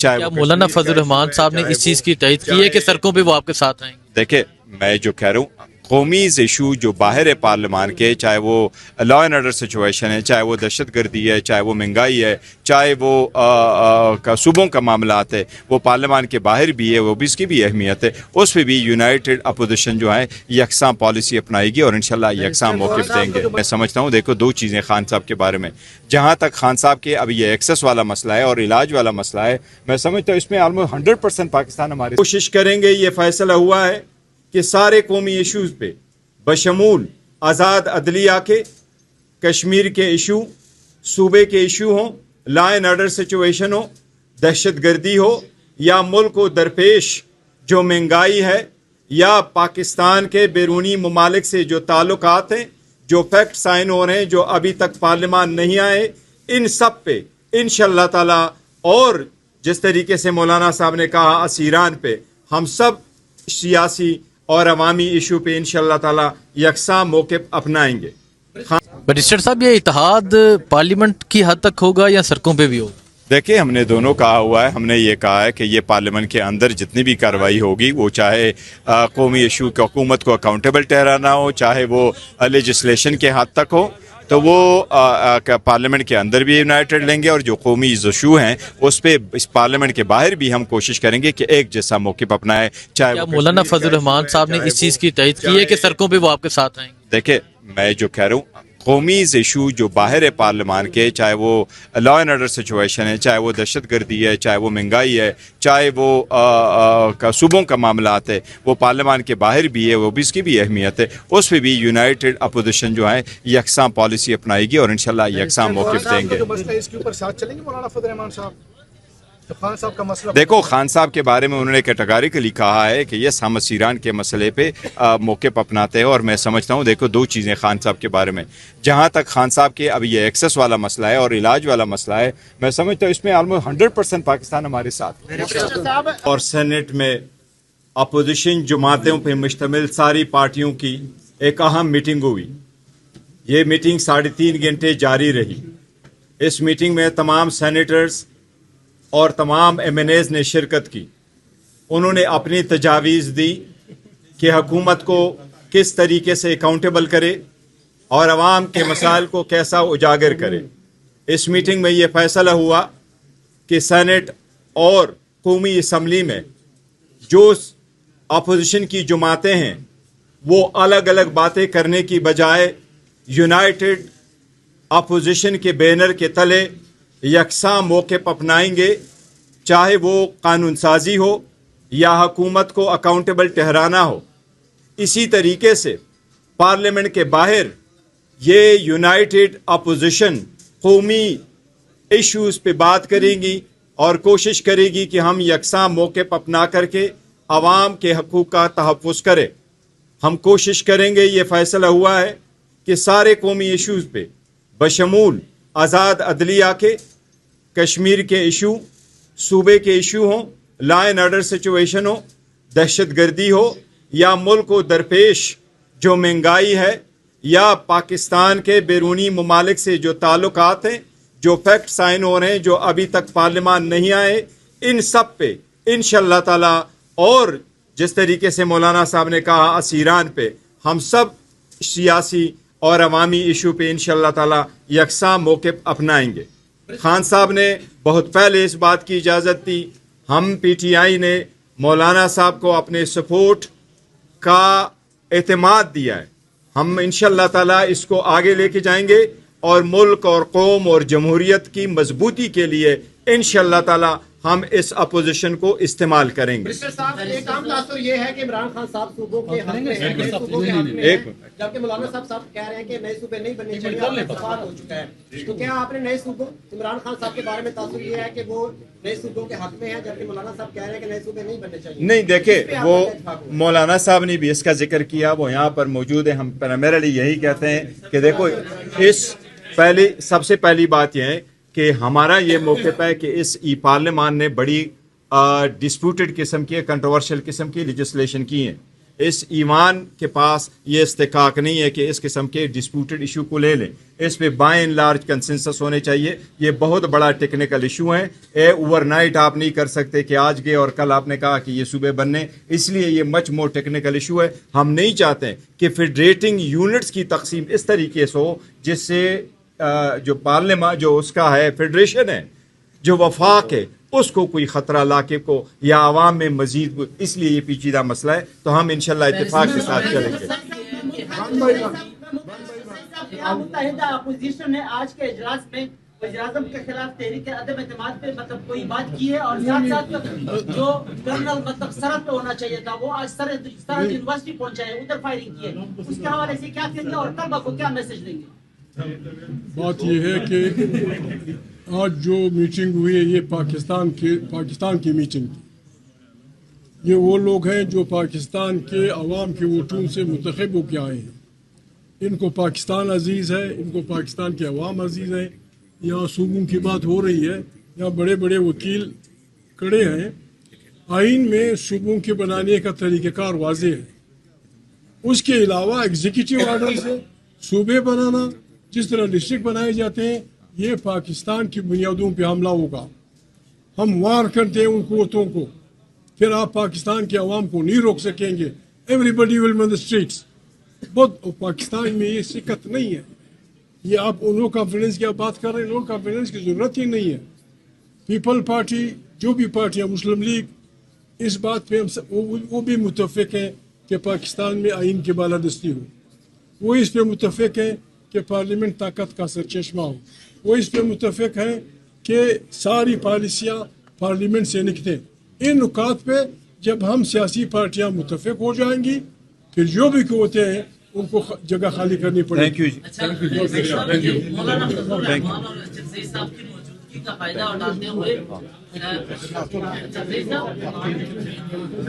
چاہے وہ مولانا فضل الرحمان صاحب نے اس چیز کی تائید کی ہے کہ سڑکوں پہ وہ آپ کے ساتھ آئیں گے؟ دیکھیں میں جو کہہ رہا ہوں قومی ایشو جو باہر ہے پارلیمان کے، چاہے وہ لا اینڈ آرڈر سچویشن ہے، چاہے وہ دہشت گردی ہے، چاہے وہ مہنگائی ہے، چاہے وہ صوبوں کا معاملات ہے، وہ پارلیمان کے باہر بھی ہے، وہ بھی اس کی بھی اہمیت ہے، اس پہ بھی یونائٹڈ اپوزیشن جو ہے یکساں پالیسی اپنائے گی اور انشاءاللہ یکساں موقف دیں گے۔ میں سمجھتا ہوں دیکھو دو چیزیں خان صاحب کے بارے میں، جہاں تک خان صاحب کے اب یہ ایکسس والا مسئلہ ہے اور علاج والا مسئلہ ہے، میں سمجھتا ہوں اس میں آلموسٹ 100% پاکستان ہمارے کوشش کریں گے۔ یہ فیصلہ ہوا ہے کہ سارے قومی ایشوز پہ بشمول آزاد عدلیہ کے، کشمیر کے ایشو، صوبے کے ایشو ہوں، لا اینڈ آرڈر سچویشن ہو، دہشت گردی ہو، یا ملک کو درپیش جو مہنگائی ہے، یا پاکستان کے بیرونی ممالک سے جو تعلقات ہیں، جو فیکٹ سائن ہو رہے ہیں، جو ابھی تک پارلیمان نہیں آئے، ان سب پہ انشاءاللہ تعالی، اور جس طریقے سے مولانا صاحب نے کہا اسیران پہ، ہم سب سیاسی اور عوامی ایشو پہ انشاءاللہ تعالی یکساں موقف اپنائیں گے۔ بریسٹر صاحب یہ اتحاد پارلیمنٹ کی حد تک ہوگا یا سڑکوں پہ بھی ہوگا؟ دیکھیں ہم نے دونوں کہا ہوا ہے، ہم نے یہ کہا ہے کہ یہ پارلیمنٹ کے اندر جتنی بھی کارروائی ہوگی وہ چاہے قومی ایشو کی حکومت کو اکاؤنٹیبل ٹھہرانا ہو، چاہے وہ لیجسلیشن کے حد تک ہو، تو وہ پارلیمنٹ کے اندر بھی یونائٹڈ لیں گے، اور جو قومی ایشو ہیں اس پہ اس پارلیمنٹ کے باہر بھی ہم کوشش کریں گے کہ ایک جیسا موقف اپنائے، چاہے وہ مولانا فضل الرحمان صاحب نے اس چیز کی تائید کی ہے کہ سڑکوں پہ وہ آپ کے ساتھ آئیں گے؟ دیکھیں میں جو کہہ رہا ہوں قومی ایشو جو باہر ہے پارلیمان کے، چاہے وہ لا اینڈ آرڈر سچویشن ہے، چاہے وہ دہشت گردی ہے، چاہے وہ مہنگائی ہے، چاہے وہ صوبوں کا معاملات ہے، وہ پارلیمان کے باہر بھی ہے، وہ بھی اس کی بھی اہمیت ہے، اس پہ بھی یونائٹڈ اپوزیشن جو ہے یکساں پالیسی اپنائے گی اور انشاءاللہ یکساں موقف دیں گے۔ اس کے اوپر ساتھ چلیں گے مولانا فضل الرحمان صاحب؟ خان صاحب کا مسئلہ دیکھو خان صاحب کے بارے میں انہوں نے کیٹیگریکلی کہا ہے کہ یس ہم اسیران کے مسئلے پہ موقف اپناتے ہیں، اور میں سمجھتا ہوں دیکھو دو چیزیں خان صاحب کے بارے میں، جہاں تک خان صاحب کے اب یہ ایکسس والا مسئلہ ہے اور علاج والا مسئلہ ہے، میں سمجھتا ہوں اس میں آلموسٹ 100% پاکستان ہمارے ساتھ ہے۔ اور سینٹ میں اپوزیشن جماعتوں پہ مشتمل ساری پارٹیوں کی ایک اہم میٹنگ ہوئی۔ یہ میٹنگ 3.5 گھنٹے جاری رہی۔ اس میٹنگ میں تمام سینیٹرز اور تمام ایم این ایز نے شرکت کی۔ انہوں نے اپنی تجاویز دی کہ حکومت کو کس طریقے سے اکاؤنٹیبل کرے اور عوام کے مسائل کو کیسا اجاگر کرے۔ اس میٹنگ میں یہ فیصلہ ہوا کہ سینٹ اور قومی اسمبلی میں جو اپوزیشن کی جماعتیں ہیں وہ الگ الگ باتیں کرنے کی بجائے یونائٹڈ اپوزیشن کے بینر کے تلے یکساں موقف اپنائیں گے، چاہے وہ قانون سازی ہو یا حکومت کو اکاؤنٹیبل ٹھہرانا ہو۔ اسی طریقے سے پارلیمنٹ کے باہر یہ یونائٹڈ اپوزیشن قومی ایشوز پہ بات کریں گی اور کوشش کرے گی کہ ہم یکساں موقف اپنا کر کے عوام کے حقوق کا تحفظ کریں۔ ہم کوشش کریں گے، یہ فیصلہ ہوا ہے کہ سارے قومی ایشوز پہ بشمول آزاد عدلیہ کے، کشمیر کے ایشو، صوبے کے ایشو ہوں، لا اینڈ آرڈر سچویشن ہو، دہشت گردی ہو، یا ملک کو درپیش جو مہنگائی ہے، یا پاکستان کے بیرونی ممالک سے جو تعلقات ہیں، جو فیکٹ سائن ہو رہے ہیں، جو ابھی تک پارلیمان نہیں آئے، ان سب پہ انشاءاللہ تعالی، اور جس طریقے سے مولانا صاحب نے کہا اسیران پہ، ہم سب سیاسی اور عوامی ایشو پہ انشاءاللہ تعالی یکساں موقف اپنائیں گے۔ خان صاحب نے بہت پہلے اس بات کی اجازت دی، ہم پی ٹی آئی نے مولانا صاحب کو اپنے سپورٹ کا اعتماد دیا ہے۔ ہم انشاءاللہ تعالی اس کو آگے لے کے جائیں گے اور ملک اور قوم اور جمہوریت کی مضبوطی کے لیے انشاءاللہ تعالی ہم اس اپوزیشن کو استعمال کریں گے۔ صاحب ایک عام تاثر یہ ہے کہ عمران خان صاحب صوبوں کے حق میں ہیں، نئے صوبوں کے حق میں ہیں، جبکہ مولانا صاحب کہہ رہے ہیں کہ نئے صوبے نہیں بننے چاہیے، اتفاق ہو چکا ہے۔ تو کیا آپ نے نئے صوبوں عمران خان صاحب کے بارے میں تاثر یہ ہے کہ وہ نئے صوبوں کے حق میں ہیں، جبکہ مولانا صاحب کہہ رہے ہیں کہ نئے صوبے نہیں بننے چاہیے؟ نہیں دیکھیں، وہ مولانا صاحب نے بھی اس کا ذکر کیا، وہ یہاں پر موجود ہیں۔ ہم پرائمریلی یہی کہتے ہیں کہ دیکھو سب سے پہلی بات یہ ہے کہ ہمارا یہ موقف ہے کہ اس پارلیمان نے بڑی ڈسپیوٹڈ قسم کی، کنٹروورشل قسم کی لیجسلیشن کی ہیں۔ اس ایوان کے پاس یہ استحقاق نہیں ہے کہ اس قسم کے ڈسپیوٹڈ ایشو کو لے لیں. اس پہ بائی اینڈ لارج کنسنسس ہونے چاہیے. یہ بہت بڑا ٹیکنیکل ایشو ہے. اوور نائٹ آپ نہیں کر سکتے کہ آج گئے اور کل آپ نے کہا کہ یہ صوبے بننے. اس لیے یہ مچ مور ٹیکنیکل ایشو ہے. ہم نہیں چاہتے کہ فیڈریٹنگ یونٹس کی تقسیم اس طریقے سے ہو جس سے جو پارلیمان جو اس کا ہے فیڈریشن ہے جو وفاق ہے اس کو کوئی خطرہ لاقے کو یا عوام میں مزید. اس لیے یہ پیچیدہ مسئلہ ہے. تو ہم انشاءاللہ اتفاق کے ساتھ چلیں گے. متحدہ اپوزیشن نے آج کے اجلاس میں وزیر اعظم کے خلاف تحریک عدم اعتماد پہ مطلب کوئی بات کی ہے اور ساتھ ساتھ جو کرنل مطلب سرحد پہ ہونا چاہیے تھا وہ آج سرحد یونیورسٹی پہنچا ہے, ادھر فائرنگ کی ہے. اس کے حوالے سے کیا کہیں گے اور طلبہ کو کیا میسج دیں گے؟ بات یہ ہے کہ آج جو میٹنگ ہوئی ہے یہ پاکستان کی میٹنگ تھی. یہ وہ لوگ ہیں جو پاکستان کے عوام کے ووٹوں سے منتخب ہو کے آئے ہیں. ان کو پاکستان عزیز ہے, ان کو پاکستان کے عوام عزیز ہیں. یہاں صوبوں کی بات ہو رہی ہے, یہاں بڑے بڑے وکیل کھڑے ہیں. آئین میں صوبوں کے بنانے کا طریقہ کار واضح ہے. اس کے علاوہ ایگزیکٹو آرڈر سے صوبے بنانا, جس طرح ڈسٹرکٹ بنائے جاتے ہیں, یہ پاکستان کی بنیادوں پہ حملہ ہوگا. ہم وار کرتے ہیں ان قوتوں کو, پھر آپ پاکستان کے عوام کو نہیں روک سکیں گے. ایوری ول ان دی اسٹریٹس. بہت پاکستان میں یہ سکت نہیں ہے. یہ آپ نو کانفیڈنس کی آپ بات کر رہے ہیں, نو کانفیڈنس کی ضرورت ہی نہیں ہے. پیپل پارٹی, جو بھی پارٹیاں, مسلم لیگ, اس بات پہ وہ بھی متفق ہیں کہ پاکستان میں آئین کی بالادستی ہو. وہ اس پہ متفق ہیں کہ پارلیمنٹ طاقت کا سرچشمہ ہو. وہ اس پہ متفق ہیں کہ ساری پالیسیاں پارلیمنٹ سے نکلیں. ان نکات پہ جب ہم سیاسی پارٹیاں متفق ہو جائیں گی پھر جو بھی قوتیں ہیں ان کو جگہ خالی کرنی پڑے گی. تھینک یو جی. کا فائدہ اٹھاتے ہوئے